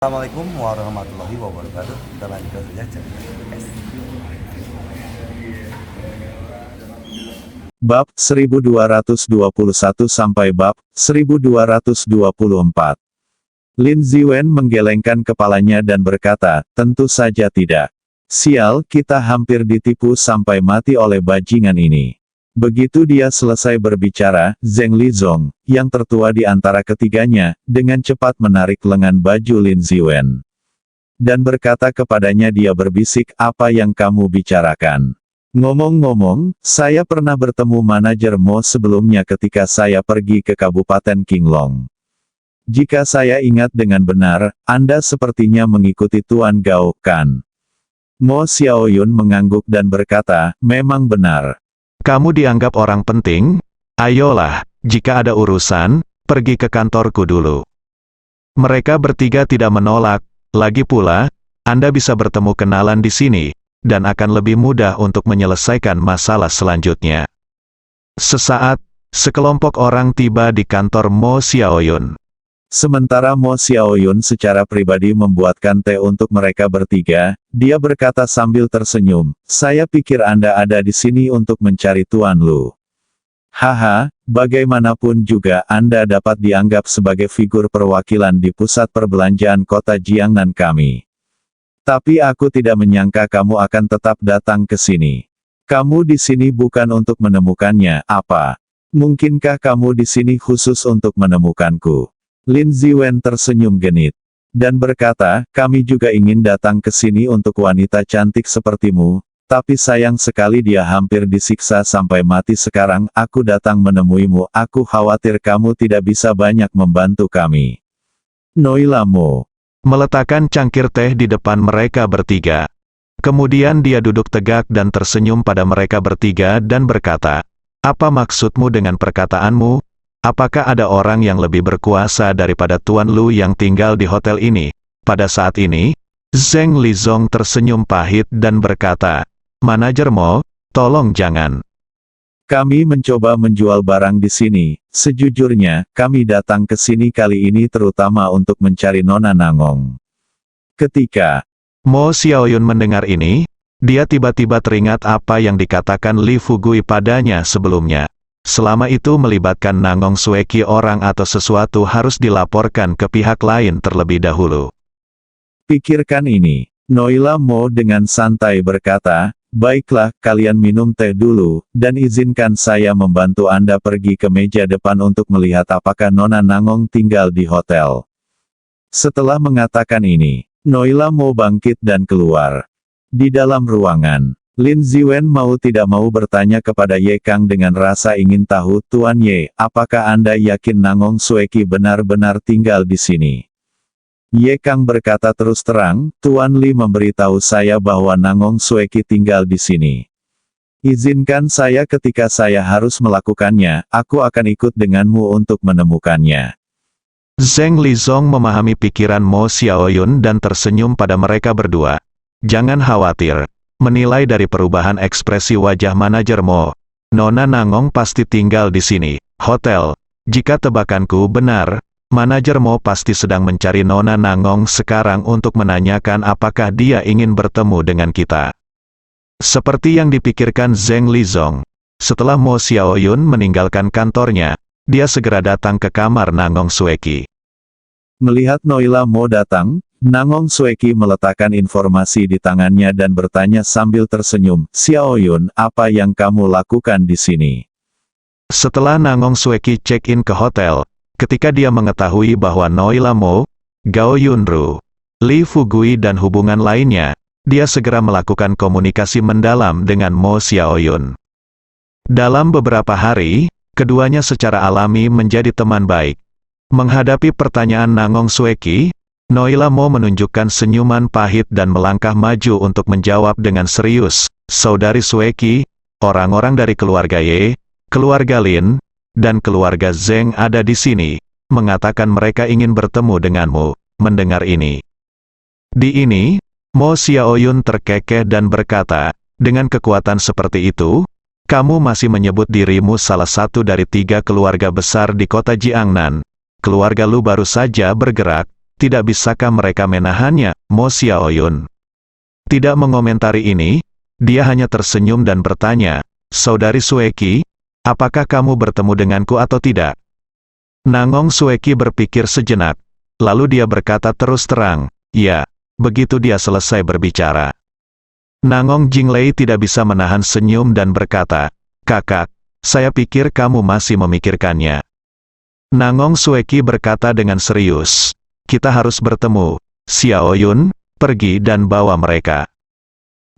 Assalamualaikum warahmatullahi wabarakatuh. Kita lanjutkan saja cerita guys. Bab 1221 sampai bab 1224. Lin Ziwen menggelengkan kepalanya dan berkata, tentu saja tidak. Sial, kita hampir ditipu sampai mati oleh bajingan ini. Begitu dia selesai berbicara, Zheng Lizong, yang tertua di antara ketiganya, dengan cepat menarik lengan baju Lin Ziwen. Dan berkata kepadanya dia berbisik, apa yang kamu bicarakan? Ngomong-ngomong, saya pernah bertemu manajer Mo sebelumnya ketika saya pergi ke Kabupaten Qinglong. Jika saya ingat dengan benar, Anda sepertinya mengikuti Tuan Gao kan? Mo Xiaoyun mengangguk dan berkata, memang benar. Kamu dianggap orang penting? Ayolah, jika ada urusan, pergi ke kantorku dulu. Mereka bertiga tidak menolak, lagi pula, Anda bisa bertemu kenalan di sini, dan akan lebih mudah untuk menyelesaikan masalah selanjutnya. Sesaat, sekelompok orang tiba di kantor Mo Xiaoyun. Sementara Mo Xiaoyun secara pribadi membuatkan teh untuk mereka bertiga, dia berkata sambil tersenyum, saya pikir Anda ada di sini untuk mencari Tuan Lu. Haha, bagaimanapun juga Anda dapat dianggap sebagai figur perwakilan di pusat perbelanjaan kota Jiangnan kami. Tapi aku tidak menyangka kamu akan tetap datang ke sini. Kamu di sini bukan untuk menemukannya, apa? Mungkinkah kamu di sini khusus untuk menemukanku? Lin Ziwen tersenyum genit. Dan berkata, kami juga ingin datang ke sini untuk wanita cantik sepertimu, tapi sayang sekali dia hampir disiksa sampai mati sekarang, aku datang menemuimu, aku khawatir kamu tidak bisa banyak membantu kami. Noila Mo meletakkan cangkir teh di depan mereka bertiga. Kemudian dia duduk tegak dan tersenyum pada mereka bertiga dan berkata, apa maksudmu dengan perkataanmu? Apakah ada orang yang lebih berkuasa daripada Tuan Lu yang tinggal di hotel ini? Pada saat ini, Zheng Lizong tersenyum pahit dan berkata, manajer Mo, tolong jangan. Kami mencoba menjual barang di sini. Sejujurnya, kami datang ke sini kali ini terutama untuk mencari Nona Nangong. Ketika Mo Xiaoyun mendengar ini, dia tiba-tiba teringat apa yang dikatakan Li Fugui padanya sebelumnya. Selama itu melibatkan Nangong Sueki orang atau sesuatu harus dilaporkan ke pihak lain terlebih dahulu. Pikirkan ini. Noila Mo dengan santai berkata, baiklah, kalian minum teh dulu, dan izinkan saya membantu Anda pergi ke meja depan untuk melihat apakah Nona Nangong tinggal di hotel. Setelah mengatakan ini, Noila Mo bangkit dan keluar. Di dalam ruangan, Lin Ziwen mau tidak mau bertanya kepada Ye Kang dengan rasa ingin tahu, Tuan Ye, apakah Anda yakin Nangong Sueki benar-benar tinggal di sini? Ye Kang berkata terus terang, Tuan Li memberitahu saya bahwa Nangong Sueki tinggal di sini. Izinkan saya ketika saya harus melakukannya, aku akan ikut denganmu untuk menemukannya. Zheng Lizong memahami pikiran Mo Xiaoyun dan tersenyum pada mereka berdua. Jangan khawatir. Menilai dari perubahan ekspresi wajah manajer Mo, Nona Nangong pasti tinggal di sini, hotel. Jika tebakanku benar, manajer Mo pasti sedang mencari Nona Nangong sekarang untuk menanyakan apakah dia ingin bertemu dengan kita. Seperti yang dipikirkan Zheng Lizong, setelah Mo Xiaoyun meninggalkan kantornya, dia segera datang ke kamar Nangong Sueki. Melihat Noila Mo datang, Nangong Sueki meletakkan informasi di tangannya dan bertanya sambil tersenyum, Xiaoyun, apa yang kamu lakukan di sini? Setelah Nangong Sueki check-in ke hotel, ketika dia mengetahui bahwa Noila Mo, Gao Yunru, Li Fugui dan hubungan lainnya, dia segera melakukan komunikasi mendalam dengan Mo Xiaoyun. Dalam beberapa hari, keduanya secara alami menjadi teman baik. Menghadapi pertanyaan Nangong Sueki, Noila Mo menunjukkan senyuman pahit dan melangkah maju untuk menjawab dengan serius, Saudari Sueki, orang-orang dari keluarga Ye, keluarga Lin, dan keluarga Zheng ada di sini, mengatakan mereka ingin bertemu denganmu. Mendengar ini, Mo Xiaoyun terkekeh dan berkata, dengan kekuatan seperti itu, kamu masih menyebut dirimu salah satu dari 3 keluarga besar di kota Jiangnan. Keluarga Lu baru saja bergerak, tidak bisakah mereka menahannya, Mo Xiaoyun? Tidak mengomentari ini, dia hanya tersenyum dan bertanya, Saudari Sueki, apakah kamu bertemu denganku atau tidak? Nangong Sueki berpikir sejenak, lalu dia berkata terus terang, ya. Begitu dia selesai berbicara, Nangong Jinglei tidak bisa menahan senyum dan berkata, kakak, saya pikir kamu masih memikirkannya. Nangong Sueki berkata dengan serius, kita harus bertemu, Xiaoyun, pergi dan bawa mereka.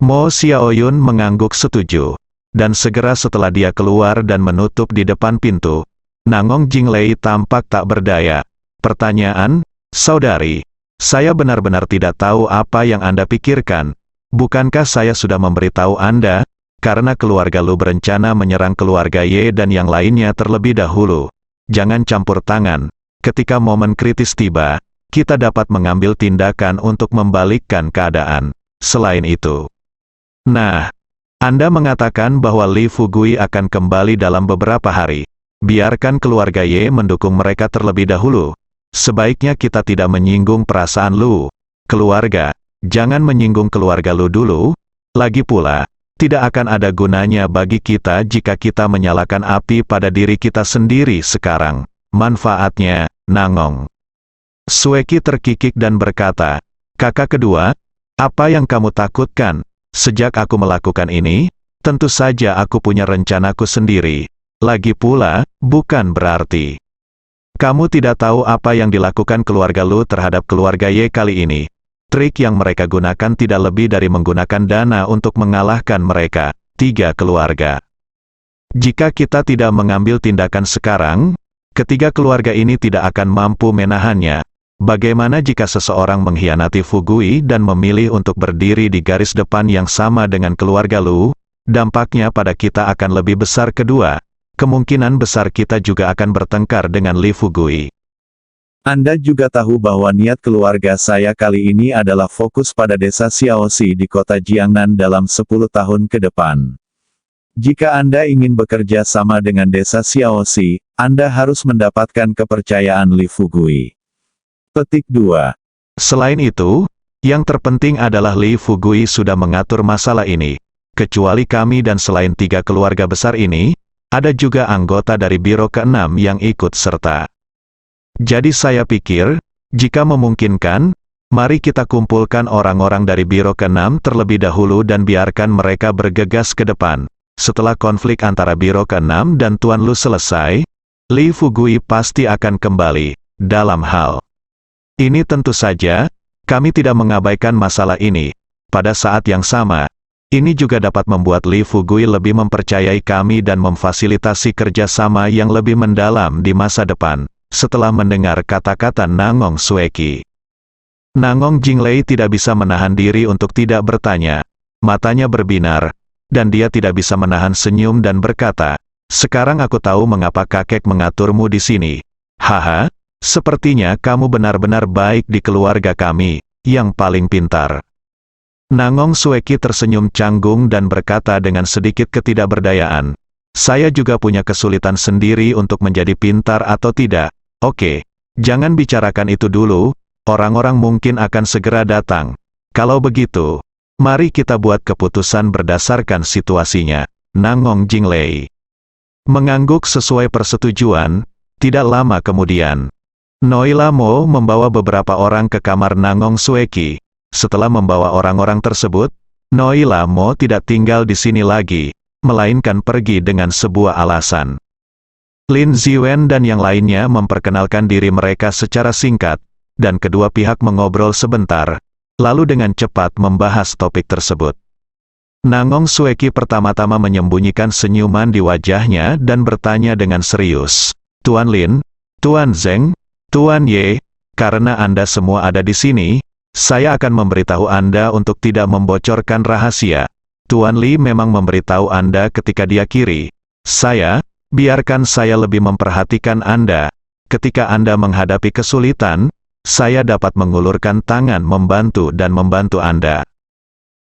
Mo Xiaoyun mengangguk setuju, dan segera setelah dia keluar dan menutup di depan pintu, Nangong Jinglei tampak tak berdaya. Pertanyaan, saudari, saya benar-benar tidak tahu apa yang Anda pikirkan. Bukankah saya sudah memberitahu Anda, karena keluarga Lu berencana menyerang keluarga Ye dan yang lainnya terlebih dahulu. Jangan campur tangan, ketika momen kritis tiba, kita dapat mengambil tindakan untuk membalikkan keadaan. Selain itu, nah, Anda mengatakan bahwa Li Fugui akan kembali dalam beberapa hari. Biarkan keluarga Ye mendukung mereka terlebih dahulu. Sebaiknya kita tidak menyinggung perasaan Lu. Keluarga, jangan menyinggung keluarga Lu dulu. Lagi pula, tidak akan ada gunanya bagi kita jika kita menyalakan api pada diri kita sendiri sekarang. Manfaatnya, Nangong Sueki terkikik dan berkata, kakak kedua, apa yang kamu takutkan? Sejak aku melakukan ini, tentu saja aku punya rencanaku sendiri. Lagi pula, bukan berarti kamu tidak tahu apa yang dilakukan keluarga Lu terhadap keluarga Ye kali ini. Trik yang mereka gunakan tidak lebih dari menggunakan dana untuk mengalahkan mereka, 3 keluarga. Jika kita tidak mengambil tindakan sekarang, ketiga keluarga ini tidak akan mampu menahannya. Bagaimana jika seseorang mengkhianati Fugui dan memilih untuk berdiri di garis depan yang sama dengan keluarga Lu? Dampaknya pada kita akan lebih besar. Kedua, kemungkinan besar kita juga akan bertengkar dengan Li Fugui. Anda juga tahu bahwa niat keluarga saya kali ini adalah fokus pada desa Xiaoxi di kota Jiangnan dalam 10 tahun ke depan. Jika Anda ingin bekerja sama dengan desa Xiaoxi, Anda harus mendapatkan kepercayaan Li Fugui. Petik 2. Selain itu, yang terpenting adalah Li Fugui sudah mengatur masalah ini. Kecuali kami dan selain 3 keluarga besar ini, ada juga anggota dari Biro ke-6 yang ikut serta. Jadi saya pikir, jika memungkinkan, mari kita kumpulkan orang-orang dari Biro ke-6 terlebih dahulu dan biarkan mereka bergegas ke depan. Setelah konflik antara Biro ke-6 dan Tuan Lu selesai, Li Fugui pasti akan kembali. Dalam hal ini tentu saja, kami tidak mengabaikan masalah ini. Pada saat yang sama, ini juga dapat membuat Li Fugui lebih mempercayai kami dan memfasilitasi kerjasama yang lebih mendalam di masa depan. Setelah mendengar kata-kata Nangong Sueki, Nangong Jinglei tidak bisa menahan diri untuk tidak bertanya. Matanya berbinar, dan dia tidak bisa menahan senyum dan berkata, sekarang aku tahu mengapa kakek mengaturmu di sini. Haha, sepertinya kamu benar-benar baik di keluarga kami, yang paling pintar. Nangong Sueki tersenyum canggung dan berkata dengan sedikit ketidakberdayaan, saya juga punya kesulitan sendiri untuk menjadi pintar atau tidak. Oke, jangan bicarakan itu dulu, orang-orang mungkin akan segera datang. Kalau begitu, mari kita buat keputusan berdasarkan situasinya. Nangong Jinglei mengangguk sesuai persetujuan. Tidak lama kemudian, Noila Mo membawa beberapa orang ke kamar Nangong Sueki. Setelah membawa orang-orang tersebut, Noila Mo tidak tinggal di sini lagi, melainkan pergi dengan sebuah alasan. Lin Ziwen dan yang lainnya memperkenalkan diri mereka secara singkat, dan kedua pihak mengobrol sebentar, lalu dengan cepat membahas topik tersebut. Nangong Sueki pertama-tama menyembunyikan senyuman di wajahnya dan bertanya dengan serius, Tuan Lin, Tuan Zeng, Tuan Ye, karena Anda semua ada di sini, saya akan memberitahu Anda untuk tidak membocorkan rahasia. Tuan Li memang memberitahu Anda ketika dia kiri. Biarkan saya lebih memperhatikan Anda. Ketika Anda menghadapi kesulitan, saya dapat mengulurkan tangan membantu dan membantu Anda.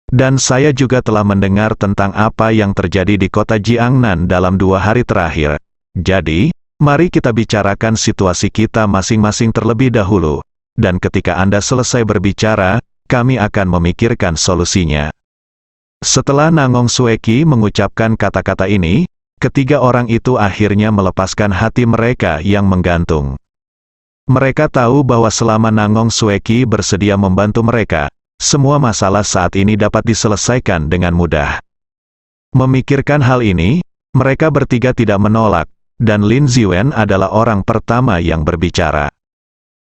Dan saya juga telah mendengar tentang apa yang terjadi di kota Jiangnan dalam 2 hari terakhir. Jadi, mari kita bicarakan situasi kita masing-masing terlebih dahulu. dan ketika Anda selesai berbicara, kami akan memikirkan solusinya. Setelah Nangong Sueki mengucapkan kata-kata ini, ketiga orang itu akhirnya melepaskan hati mereka yang menggantung. Mereka tahu bahwa selama Nangong Sueki bersedia membantu mereka, semua masalah saat ini dapat diselesaikan dengan mudah. Memikirkan hal ini, mereka bertiga tidak menolak, dan Lin Ziwen adalah orang pertama yang berbicara.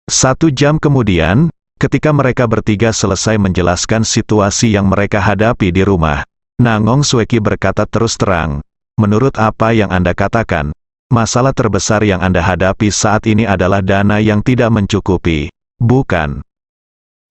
1 jam kemudian, ketika mereka bertiga selesai menjelaskan situasi yang mereka hadapi di rumah, Nangong Sueki berkata terus terang, "Menurut apa yang Anda katakan, masalah terbesar yang Anda hadapi saat ini adalah dana yang tidak mencukupi, bukan?"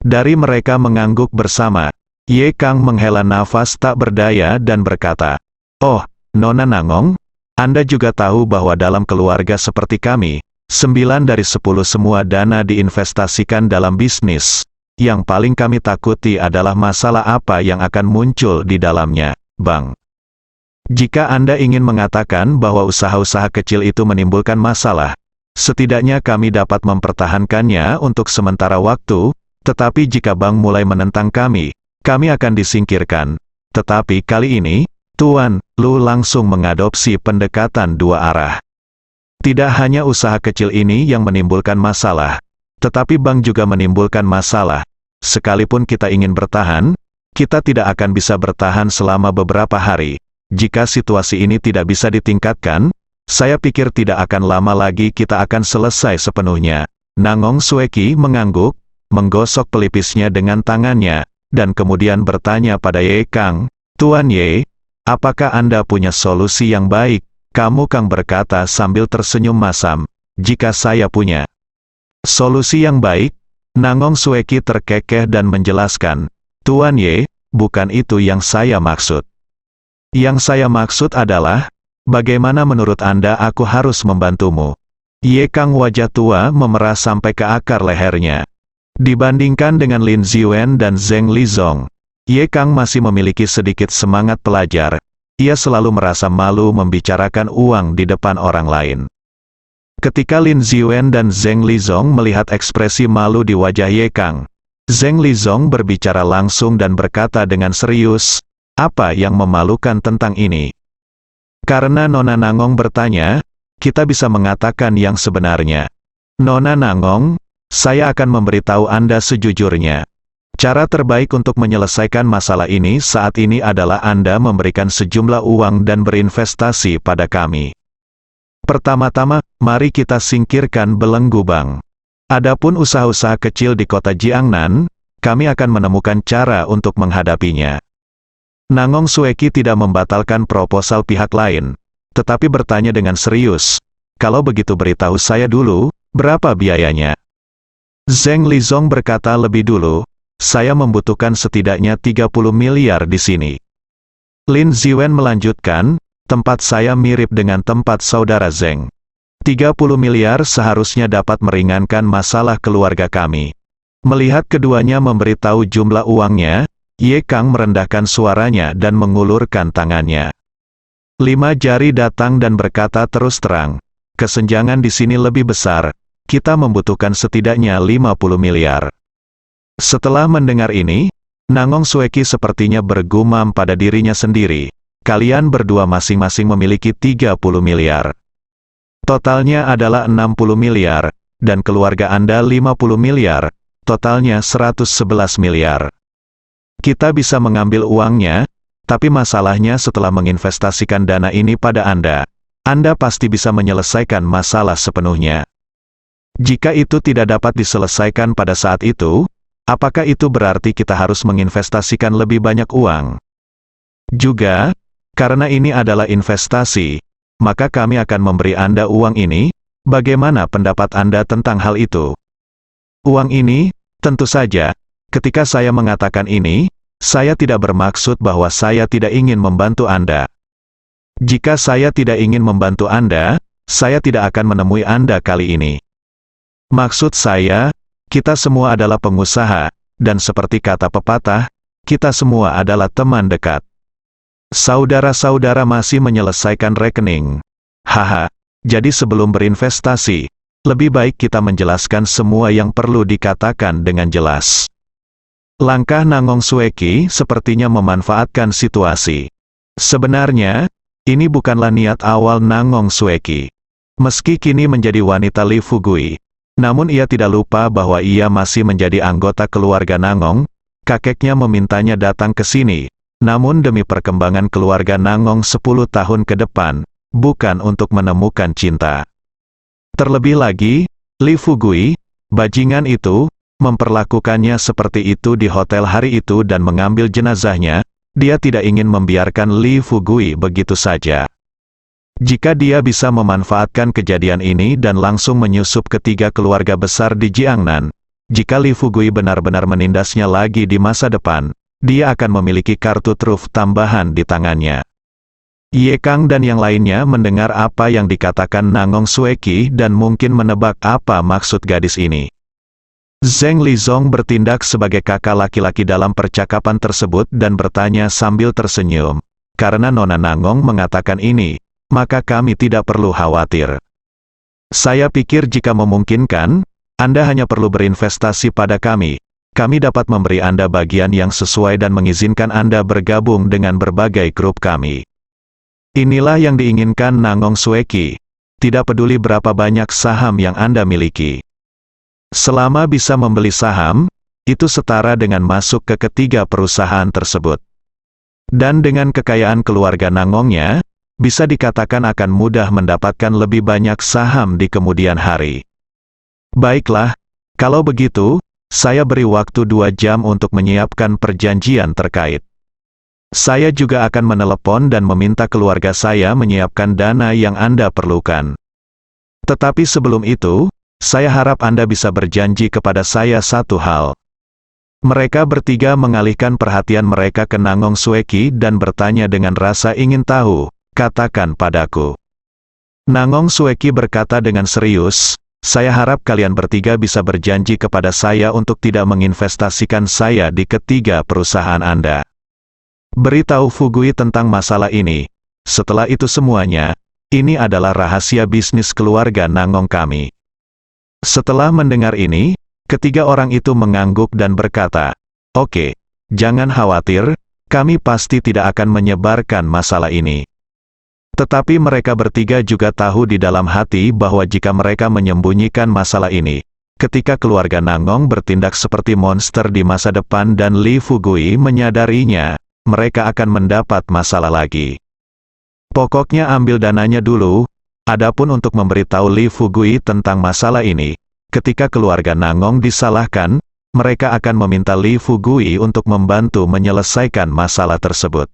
Dari mereka mengangguk bersama, Ye Kang menghela nafas tak berdaya dan berkata, "Oh, Nona Nangong, Anda juga tahu bahwa dalam keluarga seperti kami, 9 dari 10 semua dana diinvestasikan dalam bisnis. Yang paling kami takuti adalah masalah apa yang akan muncul di dalamnya, Bang. Jika Anda ingin mengatakan bahwa usaha-usaha kecil itu menimbulkan masalah, setidaknya kami dapat mempertahankannya untuk sementara waktu, tetapi jika Bang mulai menentang kami akan disingkirkan. Tetapi kali ini, Tuan Lu langsung mengadopsi pendekatan dua arah. Tidak hanya usaha kecil ini yang menimbulkan masalah, tetapi Bang juga menimbulkan masalah. Sekalipun kita ingin bertahan, kita tidak akan bisa bertahan selama beberapa hari. Jika situasi ini tidak bisa ditingkatkan, saya pikir tidak akan lama lagi kita akan selesai sepenuhnya." Nangong Sueki mengangguk, menggosok pelipisnya dengan tangannya, dan kemudian bertanya pada Ye Kang, "Tuan Ye, apakah Anda punya solusi yang baik?" Kamu Kang berkata sambil tersenyum masam, "Jika saya punya solusi yang baik," Nangong Sueki terkekeh dan menjelaskan, "Tuan Ye, bukan itu yang saya maksud. Yang saya maksud adalah, bagaimana menurut Anda aku harus membantumu?" Ye Kang wajah tua memerah sampai ke akar lehernya. Dibandingkan dengan Lin Ziwen dan Zheng Lizong, Ye Kang masih memiliki sedikit semangat pelajar. Ia selalu merasa malu membicarakan uang di depan orang lain. Ketika Lin Ziwen dan Zheng Lizong melihat ekspresi malu di wajah Ye Kang, Zheng Lizong berbicara langsung dan berkata dengan serius, "Apa yang memalukan tentang ini?" Karena Nona Nangong bertanya, kita bisa mengatakan yang sebenarnya. "Nona Nangong, saya akan memberitahu Anda sejujurnya. Cara terbaik untuk menyelesaikan masalah ini saat ini adalah Anda memberikan sejumlah uang dan berinvestasi pada kami. Pertama-tama, mari kita singkirkan belenggu Bang. Adapun usaha-usaha kecil di kota Jiangnan, kami akan menemukan cara untuk menghadapinya." Nangong Sueki tidak membatalkan proposal pihak lain, tetapi bertanya dengan serius, "Kalau begitu beritahu saya dulu, berapa biayanya?" Zheng Lizong berkata lebih dulu, "Saya membutuhkan setidaknya 30 miliar di sini." Lin Ziwen melanjutkan, "Tempat saya mirip dengan tempat saudara Zheng. 30 miliar seharusnya dapat meringankan masalah keluarga kami." Melihat keduanya memberitahu jumlah uangnya, Ye Kang merendahkan suaranya dan mengulurkan tangannya. 5 jari datang dan berkata terus terang, "Kesenjangan di sini lebih besar. Kita membutuhkan setidaknya 50 miliar. Setelah mendengar ini, Nangong Sueki sepertinya bergumam pada dirinya sendiri, "Kalian berdua masing-masing memiliki 30 miliar. Totalnya adalah 60 miliar, dan keluarga Anda 50 miliar, totalnya 111 miliar. Kita bisa mengambil uangnya, tapi masalahnya setelah menginvestasikan dana ini pada Anda pasti bisa menyelesaikan masalah sepenuhnya. Jika itu tidak dapat diselesaikan pada saat itu, apakah itu berarti kita harus menginvestasikan lebih banyak uang? Juga, karena ini adalah investasi, maka kami akan memberi Anda uang ini. Bagaimana pendapat Anda tentang hal itu?" Uang ini, tentu saja, ketika saya mengatakan ini, saya tidak bermaksud bahwa saya tidak ingin membantu Anda. Jika saya tidak ingin membantu Anda, saya tidak akan menemui Anda kali ini. Maksud saya, kita semua adalah pengusaha, dan seperti kata pepatah, kita semua adalah teman dekat. Saudara-saudara masih menyelesaikan rekening. Haha, jadi sebelum berinvestasi, lebih baik kita menjelaskan semua yang perlu dikatakan dengan jelas. Langkah Nangong Sueki sepertinya memanfaatkan situasi. Sebenarnya, ini bukanlah niat awal Nangong Sueki. Meski kini menjadi wanita Li Fugui, namun ia tidak lupa bahwa ia masih menjadi anggota keluarga Nangong. Kakeknya memintanya datang ke sini, namun demi perkembangan keluarga Nangong 10 tahun ke depan, bukan untuk menemukan cinta. Terlebih lagi, Li Fugui, bajingan itu, memperlakukannya seperti itu di hotel hari itu dan mengambil jenazahnya. Dia tidak ingin membiarkan Li Fugui begitu saja. Jika dia bisa memanfaatkan kejadian ini dan langsung menyusup ketiga keluarga besar di Jiangnan, jika Li Fugui benar-benar menindasnya lagi di masa depan, dia akan memiliki kartu truf tambahan di tangannya. Ye Kang dan yang lainnya mendengar apa yang dikatakan Nangong Sueki dan mungkin menebak apa maksud gadis ini. Zheng Lizong bertindak sebagai kakak laki-laki dalam percakapan tersebut dan bertanya sambil tersenyum. Karena Nona Nangong mengatakan ini, maka kami tidak perlu khawatir. Saya pikir jika memungkinkan, Anda hanya perlu berinvestasi pada kami. Kami dapat memberi Anda bagian yang sesuai dan mengizinkan Anda bergabung dengan berbagai grup kami. Inilah yang diinginkan Nangong Sueki. Tidak peduli berapa banyak saham yang Anda miliki. Selama bisa membeli saham, itu setara dengan masuk ke ketiga perusahaan tersebut. Dan dengan kekayaan keluarga Nangongnya, bisa dikatakan akan mudah mendapatkan lebih banyak saham di kemudian hari. Baiklah, kalau begitu, saya beri waktu 2 jam untuk menyiapkan perjanjian terkait. Saya juga akan menelepon dan meminta keluarga saya menyiapkan dana yang Anda perlukan. Tetapi sebelum itu, saya harap Anda bisa berjanji kepada saya satu hal. Mereka bertiga mengalihkan perhatian mereka ke Nangong Sueki dan bertanya dengan rasa ingin tahu, katakan padaku. Nangong Sueki berkata dengan serius, saya harap kalian bertiga bisa berjanji kepada saya untuk tidak menginvestasikan saya di ketiga perusahaan Anda. Beritahu Fugui tentang masalah ini. Setelah itu semuanya, ini adalah rahasia bisnis keluarga Nangong kami. Setelah mendengar ini, ketiga orang itu mengangguk dan berkata, "Oke, jangan khawatir, kami pasti tidak akan menyebarkan masalah ini." Tetapi mereka bertiga juga tahu di dalam hati bahwa jika mereka menyembunyikan masalah ini, ketika keluarga Nangong bertindak seperti monster di masa depan dan Li Fugui menyadarinya, mereka akan mendapat masalah lagi. Pokoknya ambil dananya dulu. Adapun untuk memberitahu Li Fugui tentang masalah ini, ketika keluarga Nangong disalahkan, mereka akan meminta Li Fugui untuk membantu menyelesaikan masalah tersebut.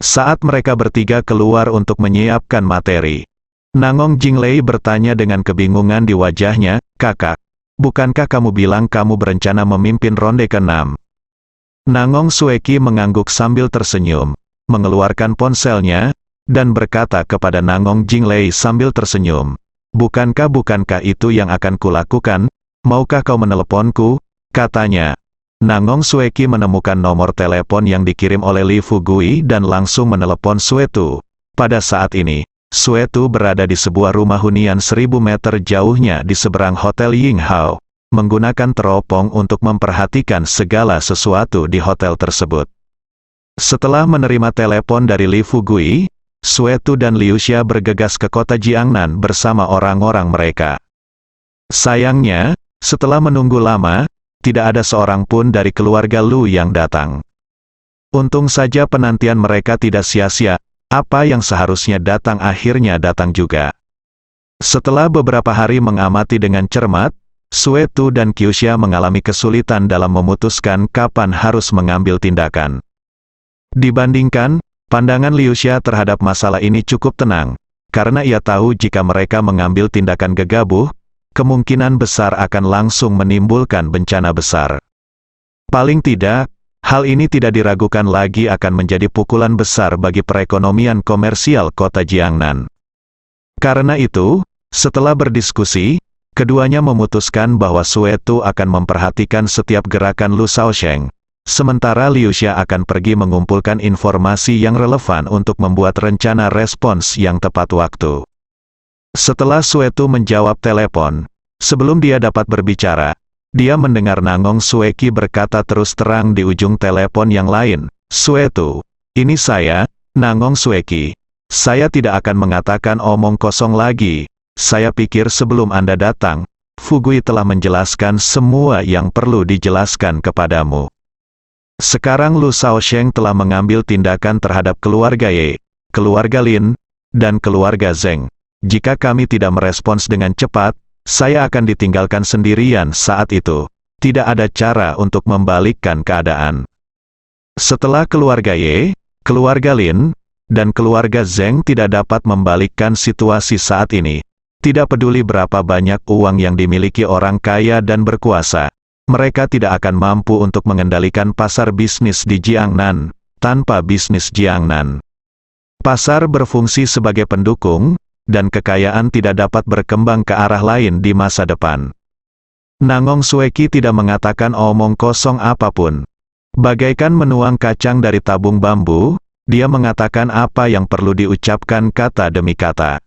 Saat mereka bertiga keluar untuk menyiapkan materi, Nangong Jinglei bertanya dengan kebingungan di wajahnya, "Kakak, bukankah kamu bilang kamu berencana memimpin ronde ke-6? Nangong Sueki mengangguk sambil tersenyum, mengeluarkan ponselnya, dan berkata kepada Nangong Jinglei sambil tersenyum, bukankah itu yang akan kulakukan? Maukah kau meneleponku?" katanya. Nangong Sueki menemukan nomor telepon yang dikirim oleh Li Fugui dan langsung menelepon Suetu. Pada saat ini, Suetu berada di sebuah rumah hunian 1000 meter jauhnya di seberang Hotel Yinghao, menggunakan teropong untuk memperhatikan segala sesuatu di hotel tersebut. Setelah menerima telepon dari Li Fugui, Suetu dan Liu Xia bergegas ke kota Jiangnan bersama orang-orang mereka. Sayangnya, setelah menunggu lama, tidak ada seorang pun dari keluarga Lu yang datang. Untung saja penantian mereka tidak sia-sia, apa yang seharusnya datang akhirnya datang juga. Setelah beberapa hari mengamati dengan cermat, Suetu dan Qiuxia mengalami kesulitan dalam memutuskan kapan harus mengambil tindakan. Dibandingkan, pandangan Liu Xia terhadap masalah ini cukup tenang, karena ia tahu jika mereka mengambil tindakan gegabah, kemungkinan besar akan langsung menimbulkan bencana besar. Paling tidak, hal ini tidak diragukan lagi akan menjadi pukulan besar bagi perekonomian komersial kota Jiangnan. Karena itu, setelah berdiskusi, keduanya memutuskan bahwa Suetu akan memperhatikan setiap gerakan Lu Shaosheng, sementara Liu Xia akan pergi mengumpulkan informasi yang relevan untuk membuat rencana respons yang tepat waktu. Setelah Suetu menjawab telepon, sebelum dia dapat berbicara, dia mendengar Nangong Sueki berkata terus terang di ujung telepon yang lain, "Suetu, ini saya, Nangong Sueki. Saya tidak akan mengatakan omong kosong lagi. Saya pikir sebelum Anda datang, Fugui telah menjelaskan semua yang perlu dijelaskan kepadamu. Sekarang Lu Shaosheng telah mengambil tindakan terhadap keluarga Ye, keluarga Lin, dan keluarga Zheng. Jika kami tidak merespons dengan cepat, saya akan ditinggalkan sendirian saat itu. Tidak ada cara untuk membalikkan keadaan. Setelah keluarga Ye, keluarga Lin, dan keluarga Zheng tidak dapat membalikkan situasi saat ini, tidak peduli berapa banyak uang yang dimiliki orang kaya dan berkuasa, mereka tidak akan mampu untuk mengendalikan pasar bisnis di Jiangnan, tanpa bisnis Jiangnan. Pasar berfungsi sebagai pendukung, dan kekayaan tidak dapat berkembang ke arah lain di masa depan. Nangong Sueki tidak mengatakan omong kosong apapun. Bagaikan menuang kacang dari tabung bambu, dia mengatakan apa yang perlu diucapkan kata demi kata.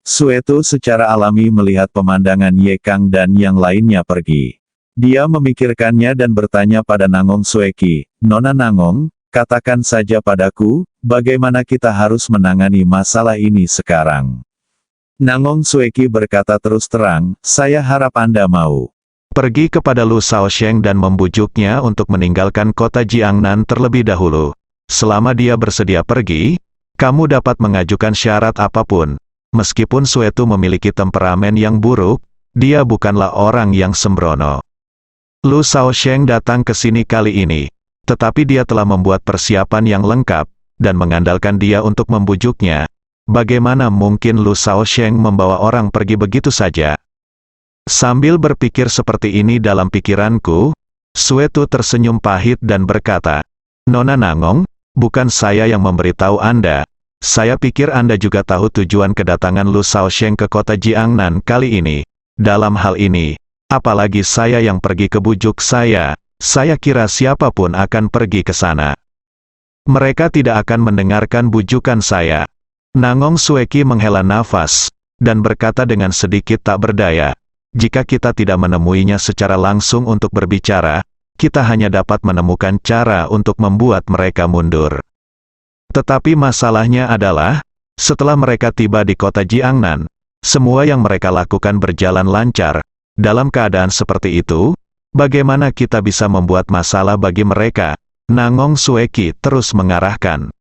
Suetu secara alami melihat pemandangan Ye Kang dan yang lainnya pergi. Dia memikirkannya dan bertanya pada Nangong Sueki, "Nona Nangong, katakan saja padaku, bagaimana kita harus menangani masalah ini sekarang?" Nangong Sueki berkata terus terang, "Saya harap Anda mau pergi kepada Lu Shaosheng dan membujuknya untuk meninggalkan kota Jiangnan terlebih dahulu. Selama dia bersedia pergi, kamu dapat mengajukan syarat apapun. Meskipun Suetu memiliki temperamen yang buruk, dia bukanlah orang yang sembrono." Lu Shaosheng datang ke sini kali ini, tetapi dia telah membuat persiapan yang lengkap, dan mengandalkan dia untuk membujuknya. Bagaimana mungkin Lu Shaosheng membawa orang pergi begitu saja? Sambil berpikir seperti ini dalam pikiranku, Suetu tersenyum pahit dan berkata, "Nona Nangong, bukan saya yang memberitahu Anda. Saya pikir Anda juga tahu tujuan kedatangan Lu Shaosheng ke kota Jiangnan kali ini. Dalam hal ini, apalagi saya yang pergi ke bujuk saya kira siapapun akan pergi ke sana. Mereka tidak akan mendengarkan bujukan saya." Nangong Sueki menghela nafas, dan berkata dengan sedikit tak berdaya, "Jika kita tidak menemuinya secara langsung untuk berbicara, kita hanya dapat menemukan cara untuk membuat mereka mundur. Tetapi masalahnya adalah, setelah mereka tiba di kota Jiangnan, semua yang mereka lakukan berjalan lancar. Dalam keadaan seperti itu, bagaimana kita bisa membuat masalah bagi mereka?" Nangong Sueki terus mengarahkan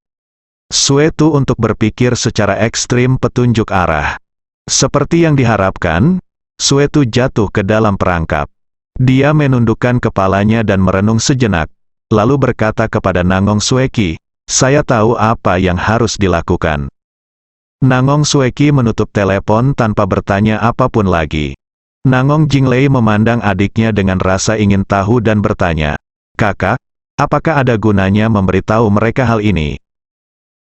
Suetu untuk berpikir secara ekstrim petunjuk arah. Seperti yang diharapkan, Suetu jatuh ke dalam perangkap. Dia menundukkan kepalanya dan merenung sejenak, lalu berkata kepada Nangong Sueki, "Saya tahu apa yang harus dilakukan." Nangong Sueki menutup telepon tanpa bertanya apapun lagi. Nangong Jinglei memandang adiknya dengan rasa ingin tahu dan bertanya, "Kakak, apakah ada gunanya memberitahu mereka hal ini?"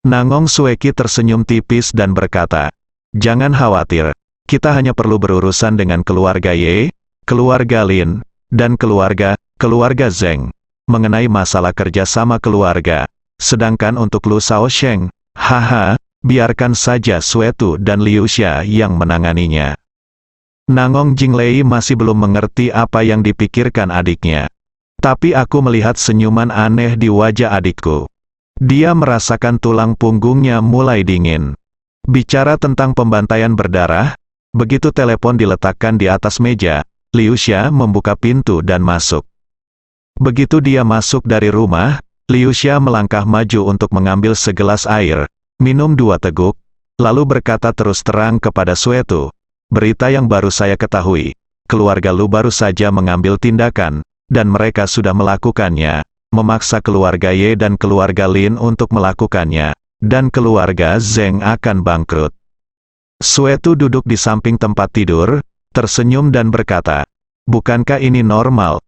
Nangong Sueki tersenyum tipis dan berkata, "Jangan khawatir, kita hanya perlu berurusan dengan keluarga Ye, keluarga Lin, dan keluarga Zheng, mengenai masalah kerjasama keluarga. Sedangkan untuk Lu Shaosheng, biarkan saja Suetu dan Liu Xia yang menanganinya." Nangong Jinglei masih belum mengerti apa yang dipikirkan adiknya. Tapi aku melihat senyuman aneh di wajah adikku. Dia merasakan tulang punggungnya mulai dingin. Bicara tentang pembantaian berdarah, begitu telepon diletakkan di atas meja, Liu Xia membuka pintu dan masuk. Begitu dia masuk dari rumah, Liu Xia melangkah maju untuk mengambil segelas air, minum 2 teguk, lalu berkata terus terang kepada Suetu, "Berita yang baru saya ketahui, keluarga Lu baru saja mengambil tindakan, dan mereka sudah melakukannya, memaksa keluarga Ye dan keluarga Lin untuk melakukannya, dan keluarga Zheng akan bangkrut." Suetu duduk di samping tempat tidur, tersenyum dan berkata, "Bukankah ini normal?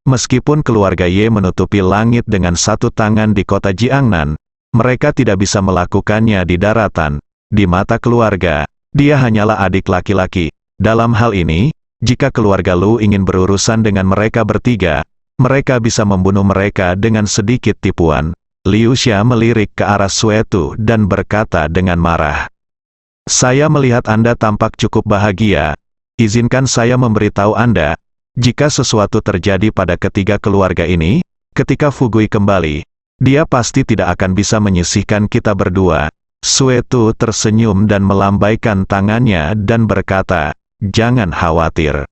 Meskipun keluarga Ye menutupi langit dengan satu tangan di kota Jiangnan, mereka tidak bisa melakukannya di daratan. Di mata keluarga, dia hanyalah adik laki-laki. Dalam hal ini, jika keluarga Lu ingin berurusan dengan mereka bertiga, mereka bisa membunuh mereka dengan sedikit tipuan." Liu Xia melirik ke arah Suetu dan berkata dengan marah, Saya melihat Anda tampak cukup bahagia. Izinkan saya memberitahu Anda, jika sesuatu terjadi pada ketiga keluarga ini, ketika Fugui kembali, dia pasti tidak akan bisa menyisihkan kita berdua. Suetu tersenyum dan melambaikan tangannya dan berkata, jangan khawatir.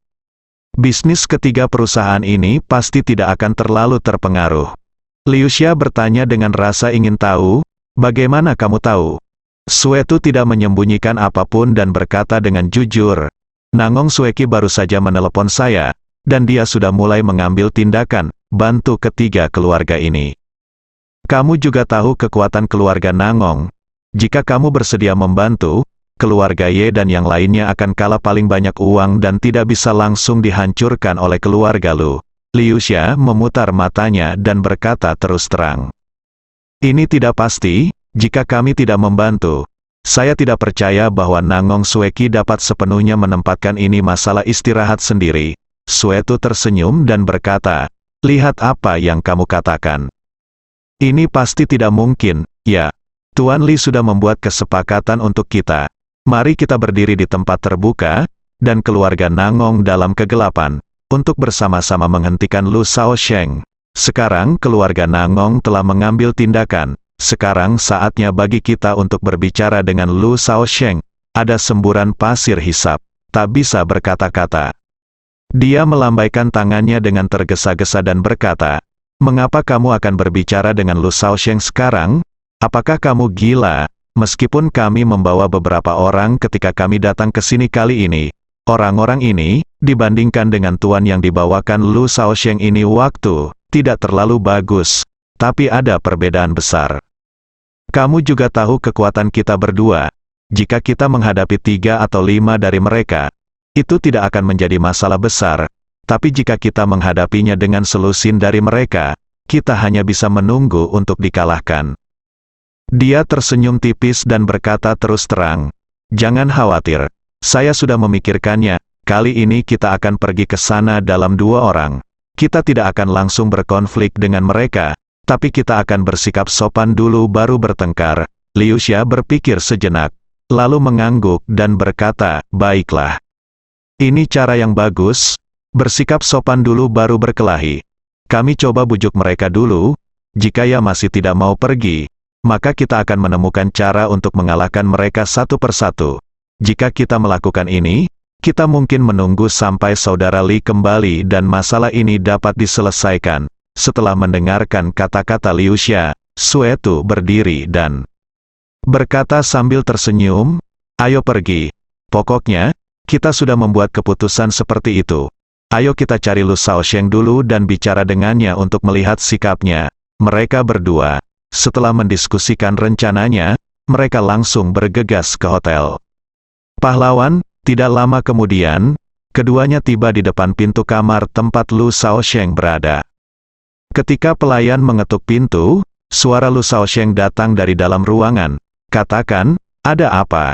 Bisnis ketiga perusahaan ini pasti tidak akan terlalu terpengaruh. Liu Xia bertanya dengan rasa ingin tahu, bagaimana kamu tahu? Suetu tidak menyembunyikan apapun dan berkata dengan jujur, Nangong Sueki baru saja menelepon saya, dan dia sudah mulai mengambil tindakan, bantu ketiga keluarga ini. Kamu juga tahu kekuatan keluarga Nangong. Jika kamu bersedia membantu, keluarga Ye dan yang lainnya akan kalah paling banyak uang dan tidak bisa langsung dihancurkan oleh keluarga Lu. Liu Xia memutar matanya dan berkata terus terang. Ini tidak pasti. Jika kami tidak membantu, saya tidak percaya bahwa Nangong Sueki dapat sepenuhnya menempatkan ini masalah istirahat sendiri. Suetu tersenyum dan berkata, lihat apa yang kamu katakan. Ini pasti tidak mungkin, ya. Tuan Li sudah membuat kesepakatan untuk kita. Mari kita berdiri di tempat terbuka, dan keluarga Nangong dalam kegelapan, untuk bersama-sama menghentikan Lu Shaosheng. Sekarang keluarga Nangong telah mengambil tindakan. Sekarang saatnya bagi kita untuk berbicara dengan Lu Shaosheng. Ada semburan pasir hisap, tak bisa berkata-kata. Dia melambaikan tangannya dengan tergesa-gesa dan berkata, mengapa kamu akan berbicara dengan Lu Shaosheng sekarang? Apakah kamu gila? Meskipun kami membawa beberapa orang ketika kami datang ke sini kali ini, orang-orang ini, dibandingkan dengan tuan yang dibawakan Lu Shaosheng ini waktu, tidak terlalu bagus. Tapi ada perbedaan besar. Kamu juga tahu kekuatan kita berdua. Jika kita menghadapi 3 atau 5 dari mereka, itu tidak akan menjadi masalah besar. Tapi jika kita menghadapinya dengan selusin dari mereka, kita hanya bisa menunggu untuk dikalahkan. Dia tersenyum tipis dan berkata terus terang, jangan khawatir. Saya sudah memikirkannya. Kali ini kita akan pergi ke sana dalam 2 orang. Kita tidak akan langsung berkonflik dengan mereka. Tapi kita akan bersikap sopan dulu baru bertengkar. Liu Xia berpikir sejenak, lalu mengangguk dan berkata, baiklah. Ini cara yang bagus, bersikap sopan dulu baru berkelahi. Kami coba bujuk mereka dulu, jika ia masih tidak mau pergi, maka kita akan menemukan cara untuk mengalahkan mereka satu persatu. Jika kita melakukan ini, kita mungkin menunggu sampai saudara Li kembali dan masalah ini dapat diselesaikan. Setelah mendengarkan kata-kata Liu Xia, Suetu berdiri dan berkata sambil tersenyum, ayo pergi. Pokoknya, kita sudah membuat keputusan seperti itu. Ayo kita cari Lu Shaosheng dulu dan bicara dengannya untuk melihat sikapnya. Mereka berdua, setelah mendiskusikan rencananya, mereka langsung bergegas ke hotel. Pahlawan, tidak lama kemudian, keduanya tiba di depan pintu kamar tempat Lu Shaosheng berada. Ketika pelayan mengetuk pintu, suara Lu Shaosheng datang dari dalam ruangan. Katakan, ada apa?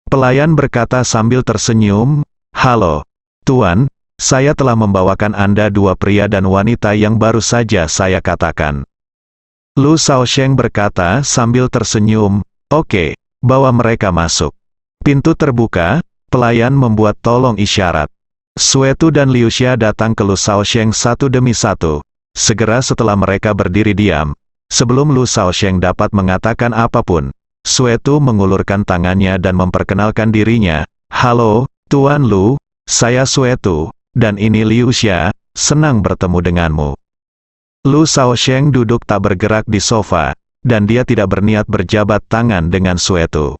Pelayan berkata sambil tersenyum, halo, Tuan, saya telah membawakan Anda 2 pria dan wanita yang baru saja saya katakan. Lu Shaosheng berkata sambil tersenyum, oke, bawa mereka masuk. Pintu terbuka, pelayan membuat tolong isyarat. Suetu dan Liu Xia datang ke Lu Shaosheng satu demi satu. Segera setelah mereka berdiri diam, sebelum Lu Shaosheng dapat mengatakan apapun, Suetu mengulurkan tangannya dan memperkenalkan dirinya. Halo, Tuan Lu, saya Suetu, dan ini Liu Xia, senang bertemu denganmu. Lu Shaosheng duduk tak bergerak di sofa, dan dia tidak berniat berjabat tangan dengan Suetu.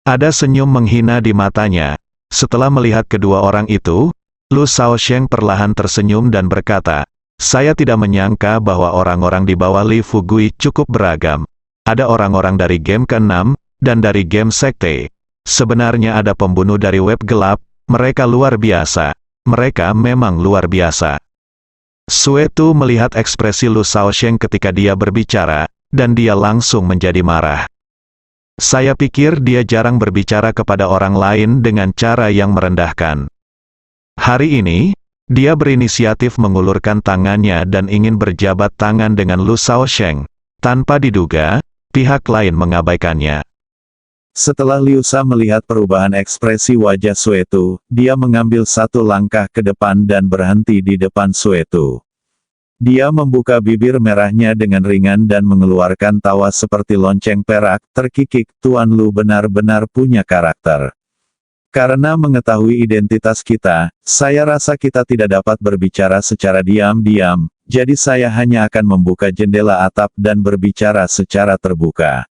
Ada senyum menghina di matanya. Setelah melihat kedua orang itu, Lu Shaosheng perlahan tersenyum dan berkata, saya tidak menyangka bahwa orang-orang di bawah Li Fugui cukup beragam. Ada orang-orang dari game ke-6, dan dari game sekte. Sebenarnya ada pembunuh dari web gelap, mereka luar biasa. Mereka memang luar biasa. Suetu melihat ekspresi Lu Shaosheng ketika dia berbicara, dan dia langsung menjadi marah. Saya pikir dia jarang berbicara kepada orang lain dengan cara yang merendahkan. Hari ini, dia berinisiatif mengulurkan tangannya dan ingin berjabat tangan dengan Lu Shaosheng. Tanpa diduga, pihak lain mengabaikannya. Setelah Liu Sha melihat perubahan ekspresi wajah Suetu, dia mengambil satu langkah ke depan dan berhenti di depan Suetu. Dia membuka bibir merahnya dengan ringan dan mengeluarkan tawa seperti lonceng perak, terkikik, Tuan Lu benar-benar punya karakter. Karena mengetahui identitas kita, saya rasa kita tidak dapat berbicara secara diam-diam, jadi saya hanya akan membuka jendela atap dan berbicara secara terbuka.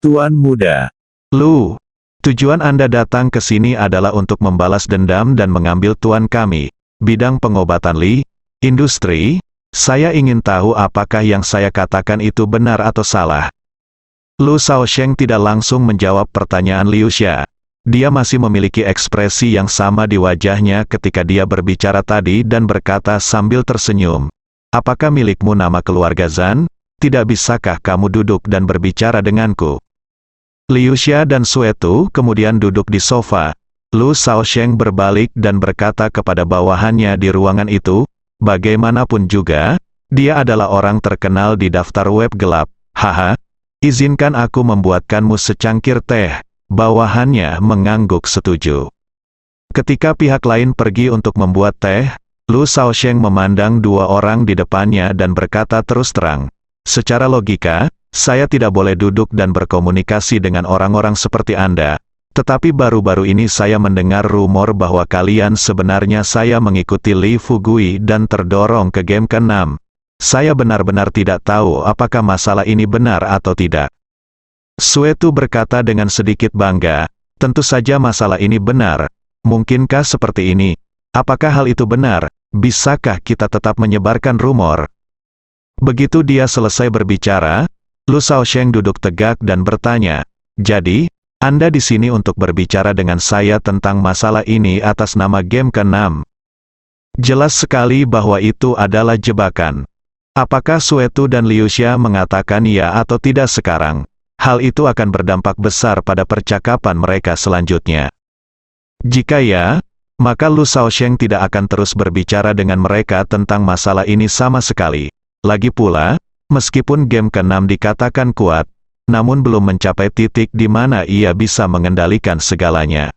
Tuan muda. Lu, tujuan Anda datang ke sini adalah untuk membalas dendam dan mengambil tuan kami. Bidang pengobatan Li, industri, saya ingin tahu apakah yang saya katakan itu benar atau salah. Lu Shaosheng tidak langsung menjawab pertanyaan Liu Sha. Dia masih memiliki ekspresi yang sama di wajahnya ketika dia berbicara tadi dan berkata sambil tersenyum. Apakah milikmu nama keluarga Zhan? Tidak bisakah kamu duduk dan berbicara denganku? Liu Sha dan Suetu kemudian duduk di sofa. Lu Shaosheng berbalik dan berkata kepada bawahannya di ruangan itu, bagaimanapun juga, dia adalah orang terkenal di daftar web gelap. Haha, izinkan aku membuatkanmu secangkir teh. Bawahannya mengangguk setuju. Ketika pihak lain pergi untuk membuat teh, Lu Shaosheng memandang dua orang di depannya dan berkata terus terang, secara logika, saya tidak boleh duduk dan berkomunikasi dengan orang-orang seperti Anda. Tetapi baru-baru ini saya mendengar rumor bahwa kalian sebenarnya saya mengikuti Li Fugui dan terdorong ke game ke-6. Saya benar-benar tidak tahu apakah masalah ini benar atau tidak. Suetu berkata dengan sedikit bangga, tentu saja masalah ini benar. Mungkinkah seperti ini? Apakah hal itu benar? Bisakah kita tetap menyebarkan rumor? Begitu dia selesai berbicara, Lu Shaosheng duduk tegak dan bertanya, jadi, Anda di sini untuk berbicara dengan saya tentang masalah ini atas nama game ke-6. Jelas sekali bahwa itu adalah jebakan. Apakah Suetu dan Liu Sha mengatakan ya atau tidak sekarang? Hal itu akan berdampak besar pada percakapan mereka selanjutnya. Jika ya, maka Lu Shaosheng tidak akan terus berbicara dengan mereka tentang masalah ini sama sekali. Lagi pula, meskipun game ke-6 dikatakan kuat, namun belum mencapai titik di mana ia bisa mengendalikan segalanya.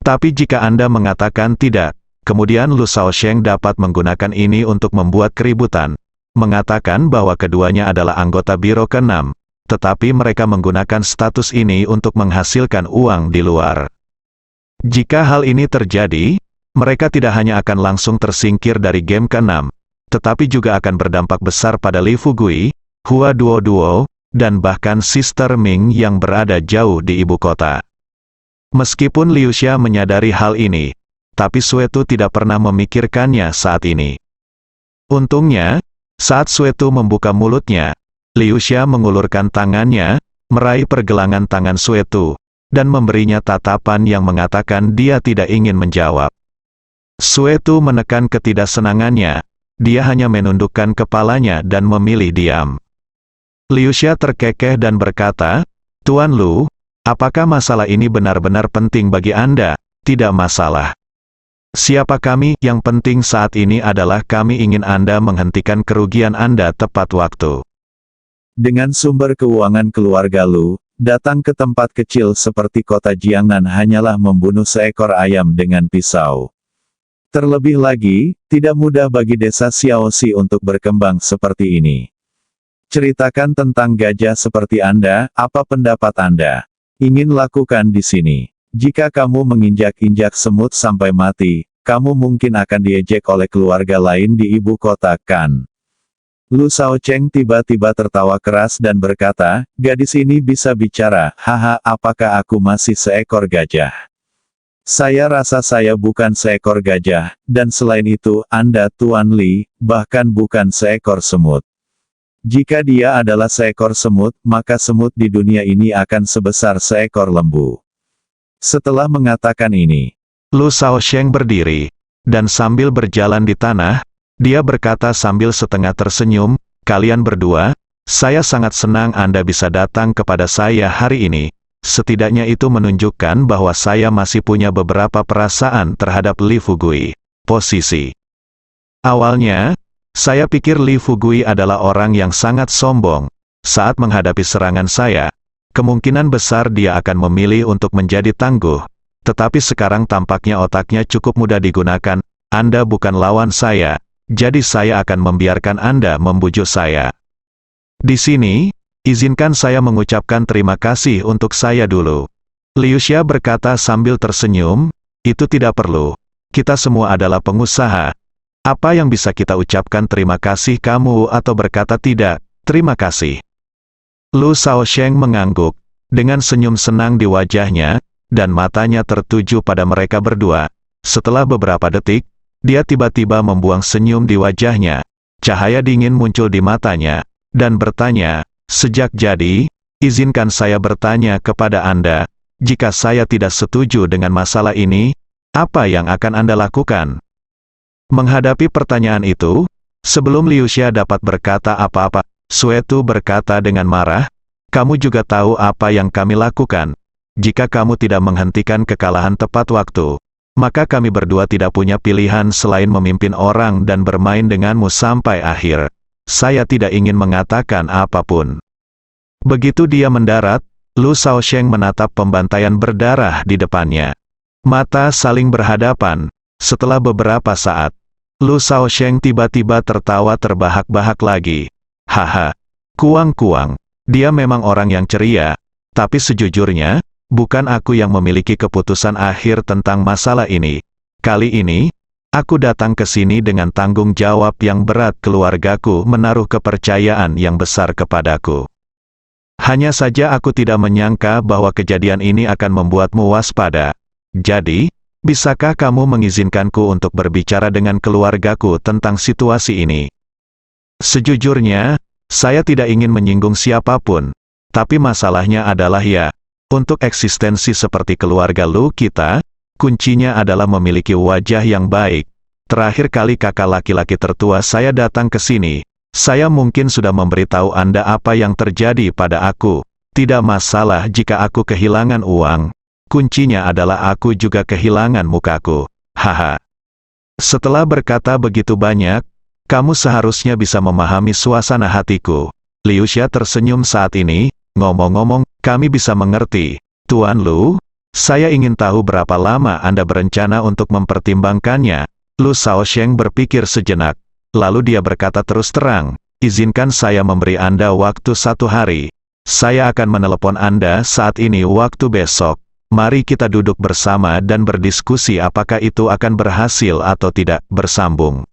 Tapi jika Anda mengatakan tidak, kemudian Lu Shaosheng dapat menggunakan ini untuk membuat keributan, mengatakan bahwa keduanya adalah anggota Biro ke-6, tetapi mereka menggunakan status ini untuk menghasilkan uang di luar. Jika hal ini terjadi, mereka tidak hanya akan langsung tersingkir dari game ke-6, tetapi juga akan berdampak besar pada Li Fugui, Hua Duo, dan bahkan Sister Ming yang berada jauh di ibu kota. Meskipun Liu Sha menyadari hal ini, tapi Suetu tidak pernah memikirkannya saat ini. Untungnya, saat Suetu membuka mulutnya, Liu Sha mengulurkan tangannya, meraih pergelangan tangan Suetu, dan memberinya tatapan yang mengatakan dia tidak ingin menjawab. Suetu menekan ketidaksenangannya. Dia hanya menundukkan kepalanya dan memilih diam. Liu Sha terkekeh dan berkata, Tuan Lu, apakah masalah ini benar-benar penting bagi Anda? Tidak masalah. Siapa kami? Yang penting saat ini adalah kami ingin Anda menghentikan kerugian Anda tepat waktu. Dengan sumber keuangan keluarga Lu, datang ke tempat kecil seperti kota Jiangnan hanyalah membunuh seekor ayam dengan pisau. Terlebih lagi, tidak mudah bagi desa Xiaoxi untuk berkembang seperti ini. Ceritakan tentang gajah seperti Anda, apa pendapat Anda? Ingin lakukan di sini. Jika kamu menginjak-injak semut sampai mati, kamu mungkin akan diejek oleh keluarga lain di ibu kota, kan? Lu Shaosheng tiba-tiba tertawa keras dan berkata, gadis ini bisa bicara, haha, apakah aku masih seekor gajah? Saya rasa saya bukan seekor gajah, dan selain itu, Anda Tuan Li, bahkan bukan seekor semut. Jika dia adalah seekor semut, maka semut di dunia ini akan sebesar seekor lembu. Setelah mengatakan ini, Lu Shaosheng berdiri, dan sambil berjalan di tanah, dia berkata sambil setengah tersenyum, kalian berdua, saya sangat senang Anda bisa datang kepada saya hari ini. Setidaknya itu menunjukkan bahwa saya masih punya beberapa perasaan terhadap Li Fugui. Posisi. Awalnya, saya pikir Li Fugui adalah orang yang sangat sombong. Saat menghadapi serangan saya, kemungkinan besar dia akan memilih untuk menjadi tangguh. Tetapi sekarang tampaknya otaknya cukup mudah digunakan. Anda bukan lawan saya, jadi saya akan membiarkan Anda membujuk saya. Di sini, izinkan saya mengucapkan terima kasih untuk saya dulu. Liu Xia berkata sambil tersenyum, itu tidak perlu. Kita semua adalah pengusaha. Apa yang bisa kita ucapkan terima kasih kamu atau berkata tidak, terima kasih. Lu Shaosheng mengangguk, dengan senyum senang di wajahnya, dan matanya tertuju pada mereka berdua. Setelah beberapa detik, dia tiba-tiba membuang senyum di wajahnya. Cahaya dingin muncul di matanya, dan bertanya, sejak jadi, izinkan saya bertanya kepada Anda, jika saya tidak setuju dengan masalah ini, apa yang akan Anda lakukan? Menghadapi pertanyaan itu, sebelum Liu Xia dapat berkata apa-apa, Sue Tu berkata dengan marah, kamu juga tahu apa yang kami lakukan. Jika kamu tidak menghentikan kekalahan tepat waktu, maka kami berdua tidak punya pilihan selain memimpin orang dan bermain denganmu sampai akhir. Saya tidak ingin mengatakan apapun. Begitu dia mendarat, Lu Shaosheng menatap pembantaian berdarah di depannya. Mata saling berhadapan. Setelah beberapa saat, Lu Shaosheng tiba-tiba tertawa terbahak-bahak lagi. Haha, kuang-kuang, dia memang orang yang ceria, tapi sejujurnya, bukan aku yang memiliki keputusan akhir tentang masalah ini. Kali ini, aku datang ke sini dengan tanggung jawab yang berat. Keluargaku menaruh kepercayaan yang besar kepadaku. Hanya saja aku tidak menyangka bahwa kejadian ini akan membuatmu waspada. Jadi, bisakah kamu mengizinkanku untuk berbicara dengan keluargaku tentang situasi ini? Sejujurnya, saya tidak ingin menyinggung siapapun. Tapi masalahnya adalah ya, untuk eksistensi seperti keluarga Lu kita, kuncinya adalah memiliki wajah yang baik. Terakhir kali kakak laki-laki tertua saya datang ke sini, saya mungkin sudah memberitahu Anda apa yang terjadi pada aku. Tidak masalah jika aku kehilangan uang. Kuncinya adalah aku juga kehilangan mukaku. Haha. Setelah berkata begitu banyak, kamu seharusnya bisa memahami suasana hatiku. Liu Xia tersenyum saat ini. Ngomong-ngomong, kami bisa mengerti. Tuan Lu, saya ingin tahu berapa lama Anda berencana untuk mempertimbangkannya. Lu Shaosheng berpikir sejenak. Lalu dia berkata terus terang, izinkan saya memberi Anda waktu 1 hari. Saya akan menelepon Anda saat ini waktu besok. Mari kita duduk bersama dan berdiskusi apakah itu akan berhasil atau tidak. Bersambung.